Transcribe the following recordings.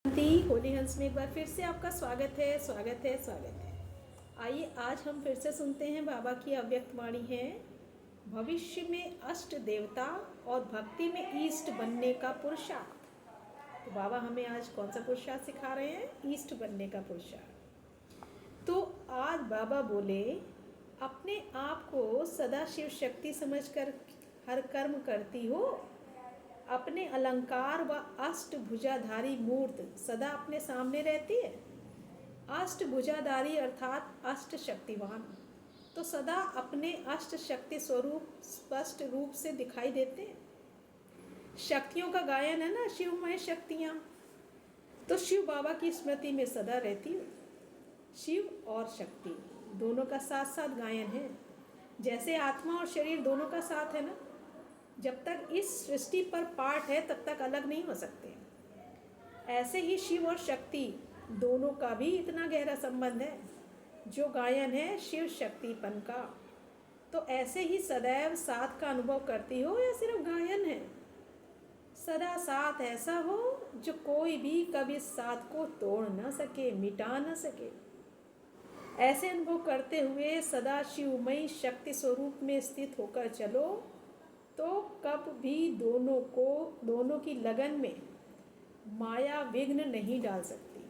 होली हंस में एक बार फिर से आपका स्वागत है, स्वागत है, स्वागत है। आइए आज हम फिर से सुनते हैं बाबा की अव्यक्त वाणी है। भविष्य में अष्ट देवता और भक्ति में ईष्ट बनने का पुरुषार्थ। तो बाबा हमें आज कौन सा पुरुषार्थ सिखा रहे हैं? ईष्ट बनने का पुरुषार्थ। तो आज बाबा बोले, अपने आप को सदा शिव शक्ति समझकर हर कर्म करती हो। अपने अलंकार व अष्टभुजाधारी मूर्त सदा अपने सामने रहती है। अष्टभुजाधारी अर्थात अष्ट शक्तिवान तो सदा अपने अष्ट शक्ति स्वरूप स्पष्ट रूप से दिखाई देते हैं। शक्तियों का गायन है ना, शिवमय शक्तियाँ। तो शिव बाबा की स्मृति में सदा रहती है। शिव और शक्ति दोनों का साथ साथ गायन है। जैसे आत्मा और शरीर दोनों का साथ है ना, जब तक इस सृष्टि पर पार्ट है तब तक अलग नहीं हो सकते। ऐसे ही शिव और शक्ति दोनों का भी इतना गहरा संबंध है, जो गायन है शिव शक्तिपन का। तो ऐसे ही सदैव साथ का अनुभव करती हो या सिर्फ गायन है? सदा साथ ऐसा हो जो कोई भी कभी साथ को तोड़ न सके, मिटा न सके। ऐसे अनुभव करते हुए सदा शिवमयी शक्ति स्वरूप में स्थित होकर चलो, तो कब भी दोनों की लगन में माया विघ्न नहीं डाल सकती।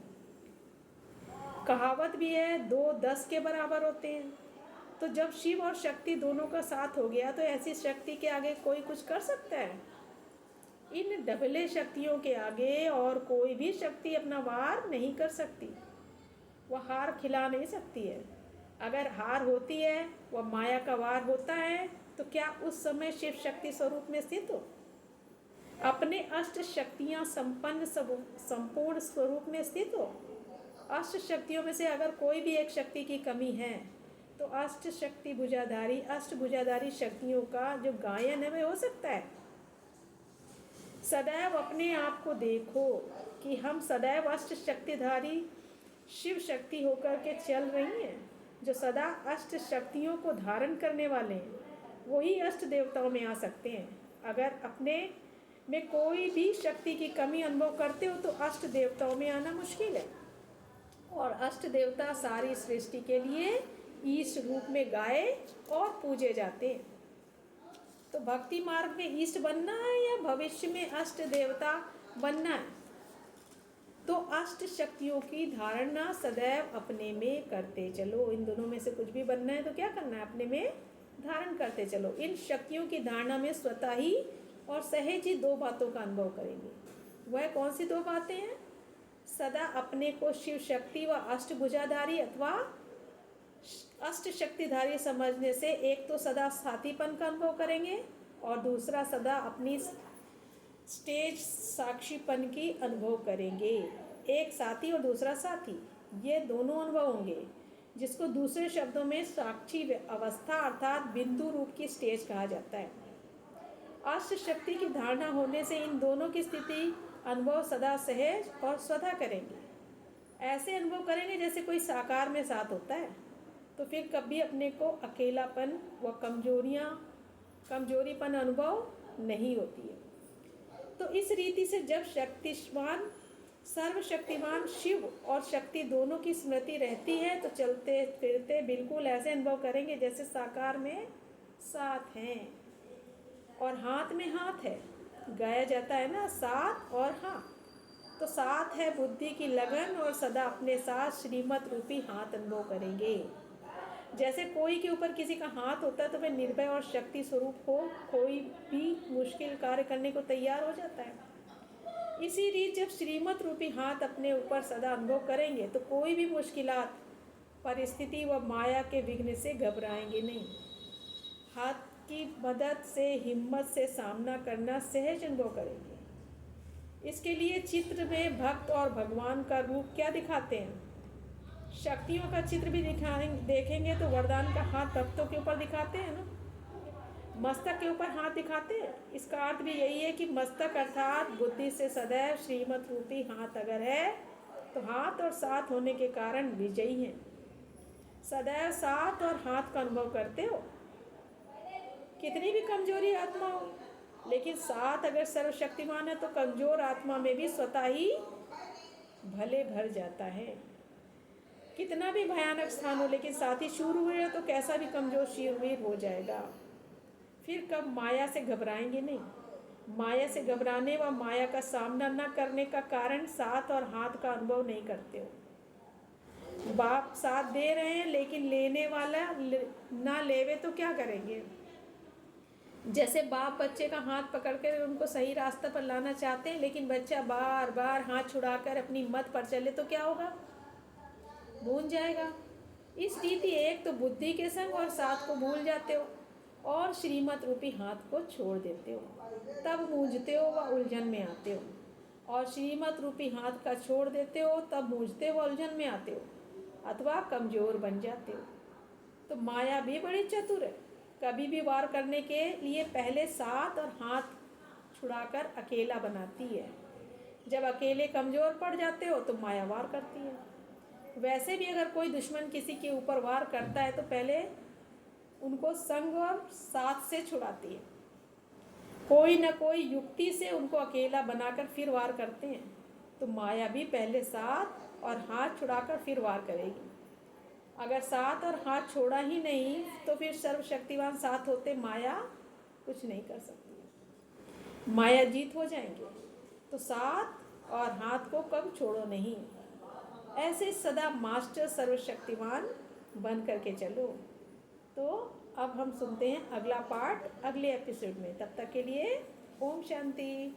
कहावत भी है, 2 10 के बराबर होते हैं। तो जब शिव और शक्ति दोनों का साथ हो गया तो ऐसी शक्ति के आगे कोई कुछ कर सकता है? इन डबले शक्तियों के आगे और कोई भी शक्ति अपना वार नहीं कर सकती। वह हार खिला नहीं सकती है। अगर हार होती है, वह माया का वार होता है, तो क्या उस समय शिव शक्ति स्वरूप में स्थित हो? अपने अष्ट शक्तियाँ संपन्न संपूर्ण स्वरूप में स्थित हो। अष्ट शक्तियों में से अगर कोई भी एक शक्ति की कमी है, तो अष्ट शक्ति भुजाधारी अष्टभुजाधारी शक्तियों का जो गायन है वह हो सकता है। सदैव अपने आप को देखो कि हम सदैव अष्ट शक्तिधारी शिव शक्ति होकर के चल रही हैं, जो सदा अष्ट शक्तियों को धारण करने वाले हैं। वही अष्ट देवताओं में आ सकते हैं। अगर अपने में कोई भी शक्ति की कमी अनुभव करते हो तो अष्ट देवताओं में आना मुश्किल है। और अष्ट देवता सारी सृष्टि के लिए ईष्ट रूप में गाए और पूजे जाते हैं। तो भक्ति मार्ग में ईष्ट बनना है या भविष्य में अष्ट देवता बनना है? तो अष्ट शक्तियों की धारणा सदैव अपने में करते चलो। इन दोनों में से कुछ भी बनना है तो क्या करना है? अपने में धारण करते चलो। इन शक्तियों की धारणा में स्वतः ही और सहज ही 2 बातों का अनुभव करेंगे। वह कौन सी 2 बातें हैं? सदा अपने को शिव शक्ति व अष्टभुजाधारी अथवा अष्ट शक्तिधारी समझने से एक तो सदा साथीपन का अनुभव करेंगे और दूसरा सदा अपनी स्टेज साक्षीपन की अनुभव करेंगे। एक साथी और दूसरा साथी, ये दोनों अनुभव होंगे, जिसको दूसरे शब्दों में साक्षी अवस्था अर्थात बिंदु रूप की स्टेज कहा जाता है। अष्ट शक्ति की धारणा होने से इन दोनों की स्थिति अनुभव सदा सहज और स्वतः करेंगे। ऐसे अनुभव करेंगे जैसे कोई साकार में साथ होता है। तो फिर कभी अपने को अकेलापन व कमजोरीपन अनुभव नहीं होती है। तो इस रीति से जब शक्तिमान सर्वशक्तिमान शिव और शक्ति दोनों की स्मृति रहती है, तो चलते फिरते बिल्कुल ऐसे अनुभव करेंगे जैसे साकार में साथ हैं और हाथ में हाथ है। गाया जाता है ना, साथ और हाथ। तो साथ है बुद्धि की लगन और सदा अपने साथ श्रीमत रूपी हाथ अनुभव करेंगे। जैसे कोई के ऊपर किसी का हाथ होता है तो वह निर्भय और शक्ति स्वरूप हो कोई भी मुश्किल कार्य करने को तैयार हो जाता है। इसी रीत जब श्रीमत रूपी हाथ अपने ऊपर सदा अनुभव करेंगे तो कोई भी मुश्किलात, परिस्थिति व माया के विघ्न से घबराएंगे नहीं। हाथ की मदद से हिम्मत से सामना करना सहज अनुभव करेंगे। इसके लिए चित्र में भक्त और भगवान का रूप क्या दिखाते हैं? शक्तियों का चित्र भी देखेंगे तो वरदान का हाथ भक्तों के ऊपर दिखाते हैं ना, मस्तक के ऊपर हाथ दिखाते हैं। इसका अर्थ भी यही है कि मस्तक अर्थात बुद्धि से सदैव श्रीमत रूपी हाथ अगर है तो हाथ और साथ होने के कारण विजयी हैं। सदैव साथ और हाथ का अनुभव करते हो। कितनी भी कमजोरी आत्मा हो, लेकिन साथ अगर सर्वशक्तिमान है तो कमजोर आत्मा में भी स्वतः ही भले भर जाता है। कितना भी भयानक स्थान हो, लेकिन साथी शूरवीर तो कैसा भी कमजोर शूरवीर हो जाएगा। फिर कब माया से घबराएंगे नहीं। माया से घबराने व माया का सामना न करने का कारण साथ और हाथ का अनुभव नहीं करते हो। बाप साथ दे रहे हैं, लेकिन लेने वाला ना लेवे तो क्या करेंगे। जैसे बाप बच्चे का हाथ पकड़कर उनको सही रास्ते पर लाना चाहते हैं, लेकिन बच्चा बार बार हाथ छुड़ाकर अपनी मत पर चले तो क्या होगा, भूल जाएगा। इस रीति एक तो बुद्धि के संग और साथ को भूल जाते हो और श्रीमत रूपी हाथ को छोड़ देते हो, तब मूझते हो व उलझन में आते हो। और श्रीमत रूपी हाथ का छोड़ देते हो, तब मूझते हो, उलझन में आते हो अथवा कमजोर बन जाते हो। तो माया भी बड़ी चतुर है। कभी भी वार करने के लिए पहले साथ और हाथ छुड़ाकर अकेला बनाती है। जब अकेले कमजोर पड़ जाते हो तो माया वार करती है। वैसे भी अगर कोई दुश्मन किसी के ऊपर वार करता है तो पहले उनको संग और साथ से छुड़ाती है। कोई न कोई युक्ति से उनको अकेला बनाकर फिर वार करते हैं। तो माया भी पहले साथ और हाथ छुड़ाकर फिर वार करेगी। अगर साथ और हाथ छोड़ा ही नहीं तो फिर सर्वशक्तिवान साथ होते माया कुछ नहीं कर सकती। माया जीत हो जाएंगे। तो साथ और हाथ को कब छोड़ो नहीं। ऐसे सदा मास्टर सर्वशक्तिवान बन करके चलो। तो अब हम सुनते हैं अगला पार्ट अगले एपिसोड में। तब तक के लिए ओम शांति।